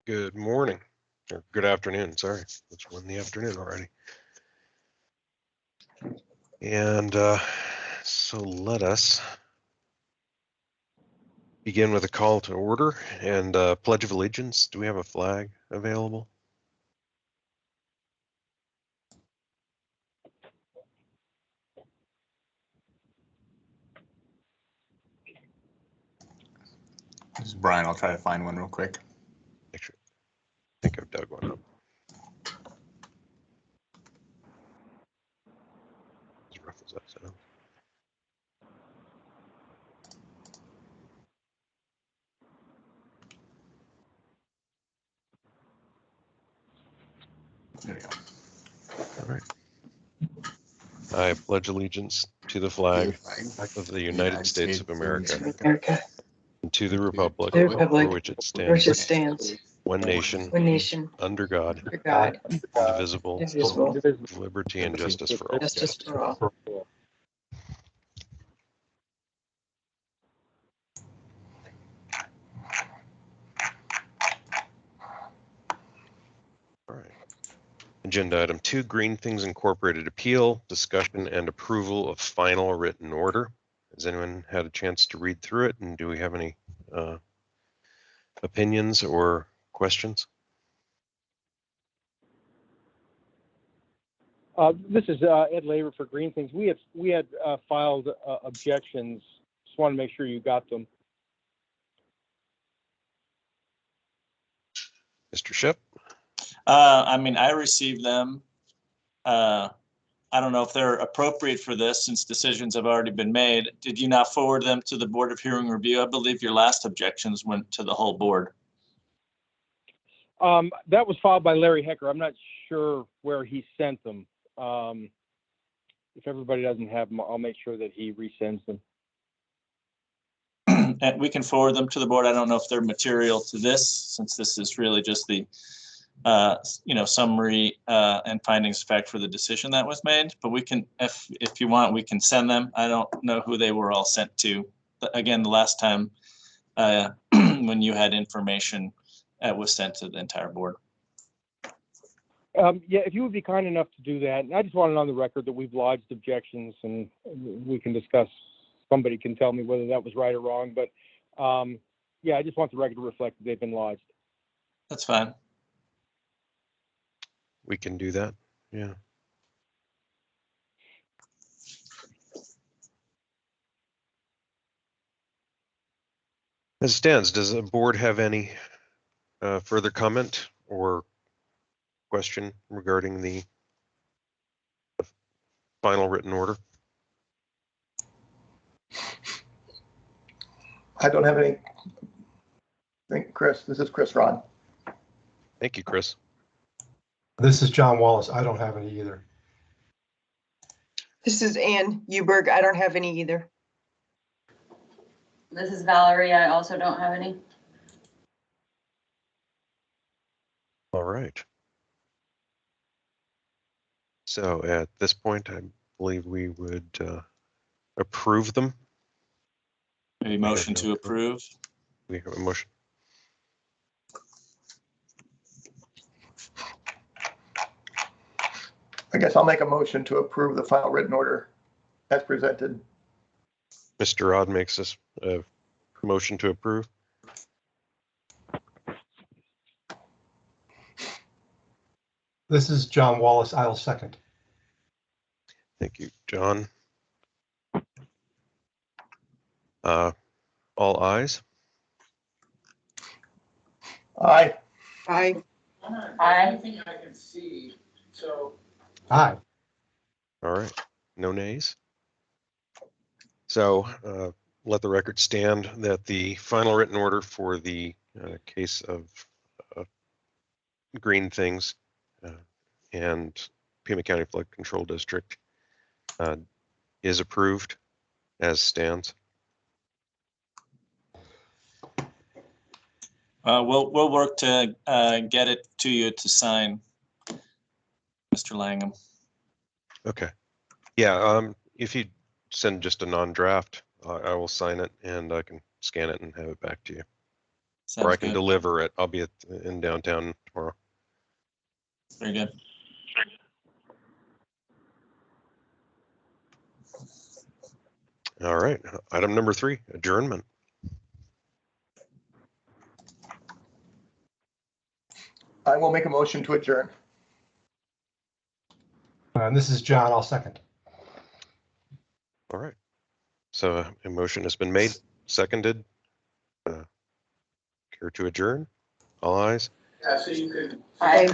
Good morning, or good afternoon, sorry. It's 1 in the afternoon already. And so let us begin with a call to order and Pledge of Allegiance. Do we have a flag available? This is Brian. I'll try to find one real quick. I think I've dug one up. As rough as that sounds. There we go. All right. I pledge allegiance to the flag of the United States of America and to the republic for which it stands, one nation, under God, indivisible, with liberty and justice for all. All right. Agenda item 2, Green Things Incorporated appeal, discussion and approval of final written order. Has anyone had a chance to read through it, and do we have any opinions or questions? This is Ed Labor for Green Things. We had filed objections. Just want to make sure you got them. Mr. Ship? I received them. I don't know if they're appropriate for this since decisions have already been made. Did you not forward them to the Board of Hearing Review? I believe your last objections went to the whole board. That was filed by Larry Hecker. I'm not sure where he sent them. If everybody doesn't have them, I'll make sure that he resends them. And we can forward them to the board. I don't know if they're material to this, since this is really just the summary and findings of fact for the decision that was made. But we can, if you want, we can send them. I don't know who they were all sent to. But again, the last time when you had information, it was sent to the entire board. Yeah, if you would be kind enough to do that. And I just wanted on the record that we've lodged objections, and we can discuss. Somebody can tell me whether that was right or wrong. But yeah, I just want the record to reflect that they've been lodged. That's fine. We can do that, yeah. As it stands, does the board have any further comment or question regarding the final written order? I don't have any. Chris, this is Chris Ron. Thank you, Chris. This is John Wallace. I don't have any either. This is Ann Uberg. I don't have any either. This is Valerie. I also don't have any. All right. So at this point, I believe we would approve them. Maybe motion to approve. We have a motion. I guess I'll make a motion to approve the final written order as presented. Mr. Rod makes this a motion to approve. This is John Wallace. I'll second. Thank you, John. All ayes? Aye. Aye. I think I can see, so. Aye. All right, no nays. So let the record stand that the final written order for the case of Green Things and Pima County Flood Control District is approved as stands. We'll work to get it to you to sign, Mr. Langham. Okay. Yeah. If you send just a non-draft, I will sign it and I can scan it and have it back to you. or I Sounds can good. deliver it. I'll be in downtown tomorrow. Very good. All right. Item number 3, adjournment. I will make a motion to adjourn. And this is John. I'll second. All right. So a motion has been made, seconded. Care to adjourn? All ayes. Yeah, so you could. Aye.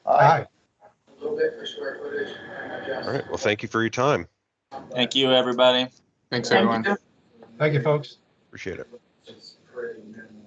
Aye. A little bit for square footage and adjust. All right. Well, thank you for your time. Thank you, everybody. Thanks, Thank everyone. you. Thank you, folks. Appreciate it. It's pretty minimal.